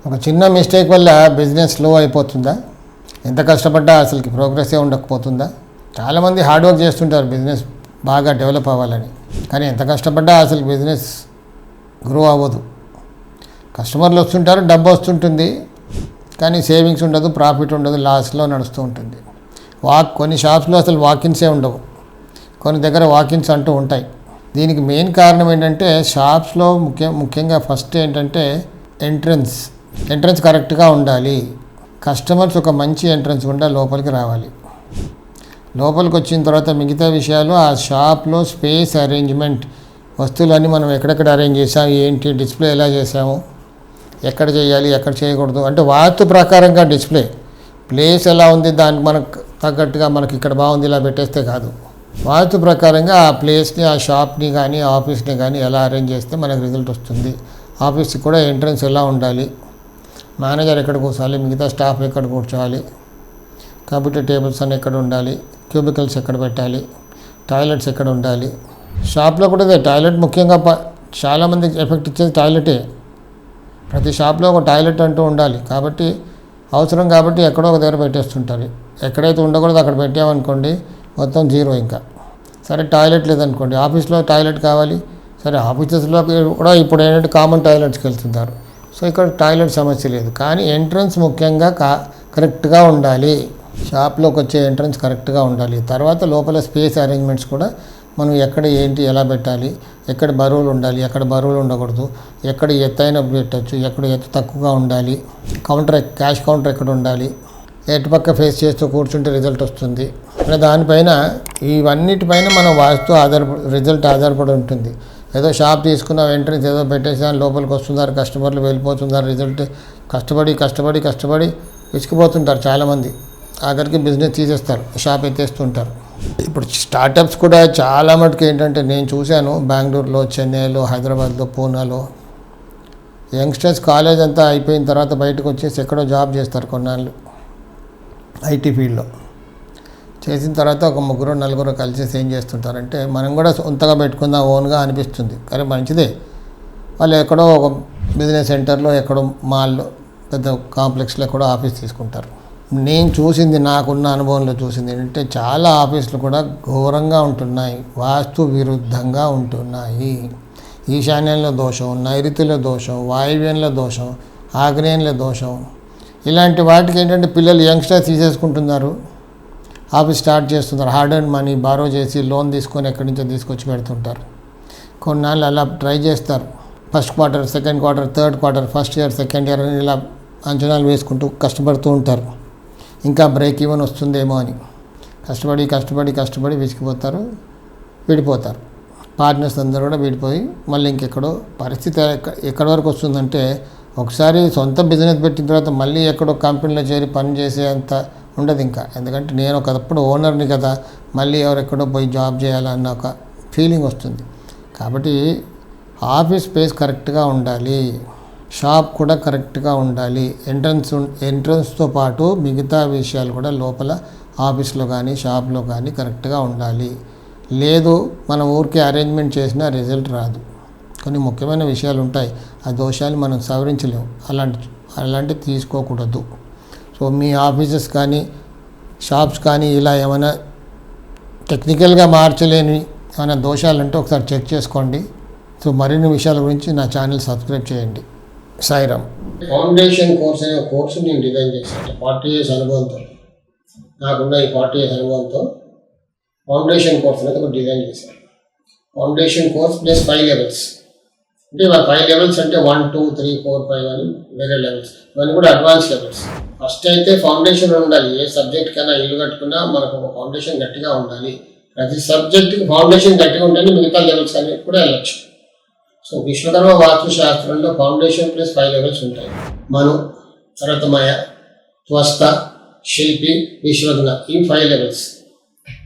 ఒక చిన్న మిస్టేక్ వల్ల బిజినెస్ స్లో అయిపోతుందా? ఎంత కష్టపడ్డా అసలుకి ప్రోగ్రెసే ఉండకపోతుందా? చాలామంది హార్డ్ వర్క్ చేస్తుంటారు బిజినెస్ బాగా డెవలప్ అవ్వాలని, కానీ ఎంత కష్టపడ్డా అసలు బిజినెస్ గ్రో అవ్వదు. కస్టమర్లు వస్తుంటారు, డబ్బు వస్తుంటుంది, కానీ సేవింగ్స్ ఉండదు, ప్రాఫిట్ ఉండదు, లాస్లో నడుస్తూ ఉంటుంది. కొన్ని షాప్స్లో అసలు వాకిన్సే ఉండవు, కొన్ని దగ్గర వాకిన్స్ అంటూ ఉంటాయి. దీనికి మెయిన్ కారణం ఏంటంటే షాప్స్లో ముఖ్యంగా ఫస్ట్ ఏంటంటే ఎంట్రన్స్ కరెక్ట్గా ఉండాలి. కస్టమర్స్ ఒక మంచి ఎంట్రన్స్ గుండా లోపలికి రావాలి. లోపలికి వచ్చిన తర్వాత మిగతా విషయాలు ఆ షాప్లో స్పేస్ అరేంజ్మెంట్, వస్తువులన్నీ మనం ఎక్కడెక్కడ అరేంజ్ చేసాము, ఏంటి డిస్ప్లే ఎలా చేసాము, ఎక్కడ చేయాలి ఎక్కడ చేయకూడదు అంటే వాస్తు ప్రకారంగా డిస్ప్లే ప్లేస్ ఎలా ఉంది దానికి మనకు తగ్గట్టుగా మనకి ఇక్కడ బాగుంది ఇలా పెట్టేస్తే కాదు. వాస్తు ప్రకారంగా ఆ ప్లేస్ని, ఆ షాప్ని కానీ ఆఫీస్ని కానీ ఎలా అరేంజ్ చేస్తే మనకు రిజల్ట్ వస్తుంది. ఆఫీస్కి కూడా ఎంట్రన్స్ ఎలా ఉండాలి, మేనేజర్ ఎక్కడ కూర్చోవాలి, మిగతా స్టాఫ్ ఎక్కడ కూర్చోవాలి, కంప్యూటర్ టేబుల్స్ అన్నీ ఎక్కడ ఉండాలి, క్యూబికల్స్ ఎక్కడ పెట్టాలి, టాయిలెట్స్ ఎక్కడ ఉండాలి. షాప్లో కూడా ఇదే టాయిలెట్ ముఖ్యంగా చాలామందికి ఎఫెక్ట్ ఇచ్చేది టాయిలెటే. ప్రతి షాప్లో ఒక టాయిలెట్ అంటూ ఉండాలి, కాబట్టి అవసరం కాబట్టి ఎక్కడో ఒక దగ్గర పెట్టేస్తుంటారు. ఎక్కడైతే ఉండకూడదు అక్కడ పెట్టామనుకోండి మొత్తం జీరో. ఇంకా సరే టాయిలెట్ లేదనుకోండి, ఆఫీస్లో టాయిలెట్ కావాలి, సరే ఆఫీసెస్లో కూడా ఇప్పుడు ఏంటంటే కామన్ టాయిలెట్స్కి వెళ్తున్నారు, సో ఇక్కడ టాయిలెట్ సమస్య లేదు. కానీ ఎంట్రన్స్ ముఖ్యంగా కరెక్ట్గా ఉండాలి. షాప్లోకి వచ్చే ఎంట్రన్స్ కరెక్ట్గా ఉండాలి. తర్వాత లోపల స్పేస్ అరేంజ్మెంట్స్ కూడా మనం ఎక్కడ ఏంటి ఎలా పెట్టాలి, ఎక్కడ బరువులు ఉండాలి, ఎక్కడ బరువులు ఉండకూడదు, ఎక్కడ ఎత్తైన పెట్టచ్చు, ఎక్కడ ఎత్తు తక్కువగా ఉండాలి, క్యాష్ కౌంటర్ ఎక్కడ ఉండాలి, ఎటుపక్క ఫేస్ చేస్తూ కూర్చుంటే రిజల్ట్ వస్తుంది. దానిపైన ఇవన్నిటిపైన మనం వాస్తు రిజల్ట్ ఆధారపడి ఉంటుంది. ఏదో షాప్ తీసుకున్న ఎంట్రన్స్ ఏదో పెట్టేసాను లోపలికి వస్తున్నారు, కస్టమర్లు వెళ్ళిపోతున్నారు, రిజల్ట్ కష్టపడి విసిగిపోతుంటారు చాలామంది. ఆఖరికి బిజినెస్ తీసేస్తారు, షాప్ ఎత్తేస్తుంటారు. ఇప్పుడు స్టార్టప్స్ కూడా చాలా మటుకు ఏంటంటే నేను చూశాను బెంగళూరులో, చెన్నైలో, హైదరాబాద్లో, పూనాలో యంగ్స్టర్స్ కాలేజ్ అంతా అయిపోయిన తర్వాత బయటకు వచ్చేసి ఎక్కడో జాబ్ చేస్తారు కొన్నాళ్ళు ఐటీ ఫీల్డ్లో. చేసిన తర్వాత ఒక 3-4 కలిసేసి ఏం చేస్తుంటారంటే మనం కూడా సొంతగా పెట్టుకుందాం ఓన్గా అనిపిస్తుంది, కానీ మంచిదే. వాళ్ళు ఎక్కడో ఒక బిజినెస్ సెంటర్లో, ఎక్కడో మాల్లో, పెద్ద కాంప్లెక్స్లో ఎక్కడో ఆఫీస్ తీసుకుంటారు. నేను చూసింది, నాకున్న అనుభవంలో చూసింది ఏంటంటే చాలా ఆఫీసులు కూడా ఘోరంగా ఉంటున్నాయి, వాస్తు విరుద్ధంగా ఉంటున్నాయి. ఈశాన్యంలో దోషం, నైరుతిలో దోషం, వాయువ్యంలో దోషం, ఆగ్నేయంలో దోషం, ఇలాంటి వాటికి ఏంటంటే పిల్లలు యంగ్స్టర్స్ తీసేసుకుంటున్నారు, ఆఫీస్ స్టార్ట్ చేస్తున్నారు. హార్డ్ అండ్ మనీ బారో చేసి లోన్ తీసుకొని ఎక్కడి నుంచో తీసుకొచ్చి పెడుతుంటారు. కొన్నాళ్ళు అలా ట్రై చేస్తారు. First quarter, second quarter, third quarter, first year, second year అని ఇలా అంచనాలు వేసుకుంటూ కష్టపడుతూ ఉంటారు. ఇంకా బ్రేక్ ఈవెన్ వస్తుందేమో అని కష్టపడి విసిగిపోతారు, విడిపోతారు. పార్ట్నర్స్ అందరూ కూడా విడిపోయి మళ్ళీ ఇంకెక్కడో పరిస్థితి ఎక్కడి వరకు వస్తుందంటే ఒకసారి సొంత బిజినెస్ పెట్టిన తర్వాత మళ్ళీ ఎక్కడో కంపెనీలో చేరి పని చేసేంత ఉండదు ఇంకా. ఎందుకంటే నేను ఒకప్పుడు ఓనర్ని కదా, మళ్ళీ ఎవరెక్కడో పోయి జాబ్ చేయాలన్న ఒక ఫీలింగ్ వస్తుంది. కాబట్టి ఆఫీస్ స్పేస్ కరెక్ట్గా ఉండాలి, షాప్ కూడా కరెక్ట్గా ఉండాలి. ఎంట్రన్స్తో పాటు మిగతా విషయాలు కూడా లోపల ఆఫీస్లో కానీ షాప్లో కానీ కరెక్ట్గా ఉండాలి. లేదు మనం ఊరికే అరేంజ్మెంట్ చేసినా రిజల్ట్ రాదు. కొన్ని ముఖ్యమైన విషయాలు ఉంటాయి, ఆ దోషాలు మనం సవరించలేము, అలాంటివి తీసుకోకూడదు. సో మీ ఆఫీసెస్ కానీ షాప్స్ కానీ ఇలా ఏమైనా టెక్నికల్గా మార్చలేని ఏమైనా దోషాలంటే ఒకసారి చెక్ చేసుకోండి. సో మరిన్ని విషయాల గురించి నా ఛానల్ సబ్స్క్రైబ్ చేయండి. సాయిరామ్. ఫౌండేషన్ కోర్స్ అనే కోర్సు నేను డిజైన్ చేశాను 40 years అనుభవంతో. నాకున్న ఈ 40 years అనుభవంతో ఫౌండేషన్ కోర్స్ అనేది ఒక డిజైన్ చేశాను. Foundation course plus 5 levels. అంటే 5 levels అంటే 1, 2, 3, 4, 5 అని వేరే లెవెల్స్. ఇవన్నీ కూడా అడ్వాన్స్ లెవెల్స్. ఫస్ట్ అయితే ఫౌండేషన్ ఉండాలి. ఏ సబ్జెక్ట్ కన్నా ఇల్లు కట్టుకున్నా మనకు ఒక ఫౌండేషన్ గట్టిగా ఉండాలి. ప్రతి సబ్జెక్ట్కి ఫౌండేషన్ గట్టిగా ఉంటేనే మిగతా లెవెల్స్ అనేవి కూడా వెళ్ళచ్చు. సో విశ్వకర్మ వాస్తు శాస్త్రంలో ఫౌండేషన్ ప్లస్ 5 levels ఉంటాయి. మను, సరతమయ, త్వస్త, శిల్పి, విశ్వజ్ఞ, ఈ 5 levels.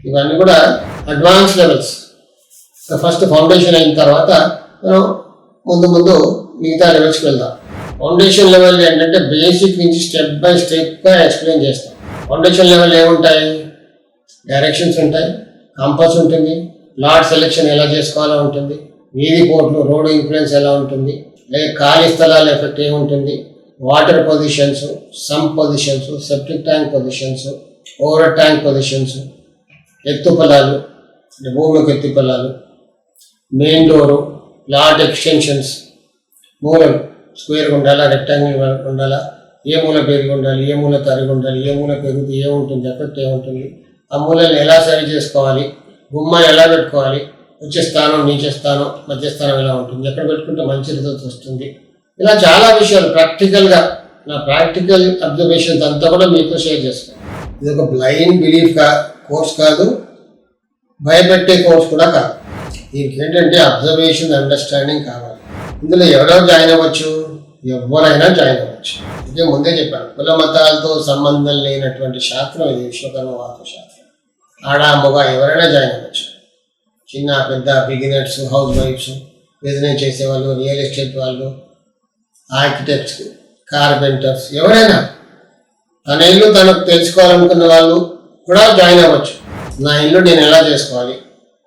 ఇవన్నీ కూడా అడ్వాన్స్ లెవెల్స్. ఫస్ట్ ఫౌండేషన్ అయిన తర్వాత మనం ముందు మిగతా లెవెల్స్కి వెళ్దాం. ఫౌండేషన్ లెవెల్ ఏంటంటే బేసిక్ నుంచి స్టెప్ బై స్టెప్గా ఎక్స్ప్లెయిన్ చేస్తాం. ఫౌండేషన్ లెవెల్ ఏముంటాయి? డైరెక్షన్స్ ఉంటాయి, కంపాస్ ఉంటుంది, ప్లాట్ సెలెక్షన్ ఎలా చేసుకోవాలో ఉంటుంది, వీధి పోర్ట్లు, రోడ్డు ఇన్ఫ్లుయెన్స్ ఎలా ఉంటుంది, అలాగే ఖాళీ స్థలాల ఎఫెక్ట్ ఏముంటుంది, water positions, sump positions, septic tank positions, over tank positions, ఎత్తు పొలాలు అంటే భూమికి ఎత్తు పొలాలు, మెయిన్ డోరు, ప్లాట్ ఎక్స్టెన్షన్స్, మూలలు స్క్వేర్గా ఉండాలా, రెక్టాంగిల్ ఉండాలా, ఏ మూల పెరిగి ఉండాలి, ఏ మూల తరిగి ఉండాలి, ఏ మూల పెరిగితే ఏముంటుంది, ఎఫెక్ట్ ఏముంటుంది, ఆ మూలని ఎలా సరి చేసుకోవాలి, గుమ్మ ఎలా పెట్టుకోవాలి, వచ్చే స్థానం, నీచే స్థానం, మధ్య స్థానం ఎలా ఉంటుంది, ఎక్కడ పెట్టుకుంటే మంచి రిజల్ట్ వస్తుంది, ఇలా చాలా విషయాలు ప్రాక్టికల్గా నా ప్రాక్టికల్ అబ్జర్వేషన్స్ అంతా కూడా మీతో షేర్ చేస్తాను. ఇది ఒక బ్లైండ్ బిలీఫ్ కోర్స్ కాదు, భయపెట్టే కోర్స్ కూడా కాదు. దీనికి ఏంటంటే అబ్జర్వేషన్, అండర్స్టాండింగ్ కావాలి. ఇందులో ఎవరెవరు జాయిన్ అవ్వచ్చు, ఎవరైనా జాయిన్ అవ్వచ్చు. ఇదే ముందే చెప్పాను, కుల మతాలతో సంబంధం లేనటువంటి శాస్త్రం ఇది, విశ్వకర్మ వాస్తు శాస్త్రం. ఆడ మగ ఎవరైనా జాయిన్ అవ్వచ్చు. చిన్న పెద్ద బిగినర్స్, హౌస్ వైఫ్స్, బిజినెస్ చేసేవాళ్ళు, రియల్ ఎస్టేట్ వాళ్ళు, ఆర్కిటెక్ట్స్, కార్పెంటర్స్, ఎవరైనా తన ఇల్లు తనకు తెలుసుకోవాలనుకున్న వాళ్ళు కూడా జాయిన్ అవ్వచ్చు. నా ఇల్లు నేను ఎలా చేసుకోవాలి,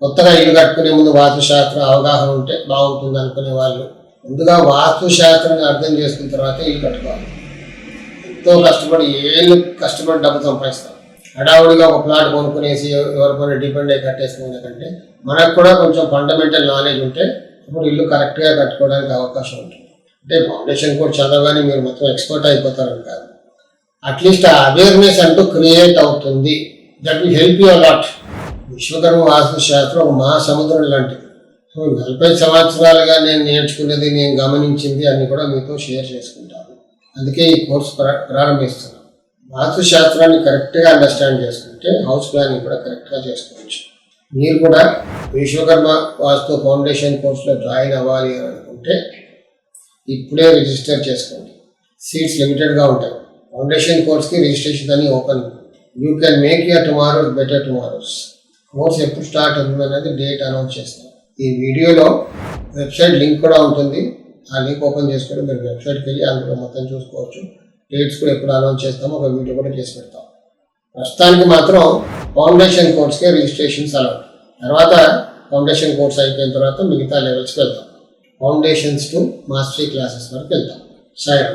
కొత్తగా ఇల్లు కట్టుకునే ముందు వాస్తుశాస్త్ర అవగాహన ఉంటే బాగుంటుంది అనుకునే వాళ్ళు ముందుగా వాస్తుశాస్త్రాన్ని అర్థం చేసుకున్న తర్వాత ఇల్లు కట్టుకోవాలి. ఎంతో కష్టపడి ఏళ్ళు కష్టపడి డబ్బు సంపాదిస్తాం. హడావుడిగా ఒక ప్లాట్ కొనుక్కునేసి ఎవరిపైన డిపెండ్ అయ్యి కట్టేసుకునే కంటే మనకు కూడా కొంచెం ఫండమెంటల్ నాలెడ్జ్ ఉంటే ఇప్పుడు ఇల్లు కరెక్ట్గా కట్టుకోవడానికి అవకాశం ఉంటుంది. అంటే ఫౌండేషన్ కూడా చదవగానే మీరు మొత్తం ఎక్స్పర్ట్ అయిపోతారని కాదు, అట్లీస్ట్ ఆ అవేర్నెస్ అంటూ క్రియేట్ అవుతుంది. That will help you a lot. Vishwakarma వాస్తుశాస్త్రం ఒక మహాసముద్రం లాంటిది. సో 40 సంవత్సరాలుగా నేను నేర్చుకున్నది, నేను గమనించింది అన్ని కూడా మీతో షేర్ చేసుకుంటాను. అందుకే ఈ కోర్స్ ప్రారంభిస్తున్నాను. వాస్తుశాస్త్రాన్ని కరెక్ట్గా అండర్స్టాండ్ చేసుకుంటే హౌస్ ప్లానింగ్ కూడా కరెక్ట్గా చేసుకోవచ్చు. మీరు కూడా విశ్వకర్మ వాస్తు ఫౌండేషన్ కోర్సులో జాయిన్ అవ్వాలి అని అనుకుంటే ఇప్పుడే రిజిస్టర్ చేసుకోండి. సీట్స్ లిమిటెడ్గా ఉంటాయి. ఫౌండేషన్ కోర్స్కి రిజిస్ట్రేషన్ అని open. You can make your tomorrow's better tomorrow's. Course ఎప్పుడు స్టార్ట్ అవుతుంది అనేది డేట్ అనౌన్స్ చేస్తాం. ఈ వీడియోలో వెబ్సైట్ లింక్ కూడా ఉంటుంది. ఆ లింక్ ఓపెన్ చేసుకొని మీరు వెబ్సైట్కి వెళ్ళి అందులో మొత్తం చూసుకోవచ్చు. డేట్స్ కూడా ఎప్పుడు అనౌన్స్ చేస్తామో ఒక వీడియో కూడా చేసి పెడతాం. ప్రస్తుతానికి మాత్రం ఫౌండేషన్ కోర్స్కే రిజిస్ట్రేషన్స్ అలౌడ్. తర్వాత ఫౌండేషన్ కోర్స్ అయిపోయిన తర్వాత మిగతా లెవెల్స్కి వెళ్తాం. ఫౌండేషన్స్ టు మాస్టరీ క్లాసెస్ వరకు వెళ్తాం. సైడ్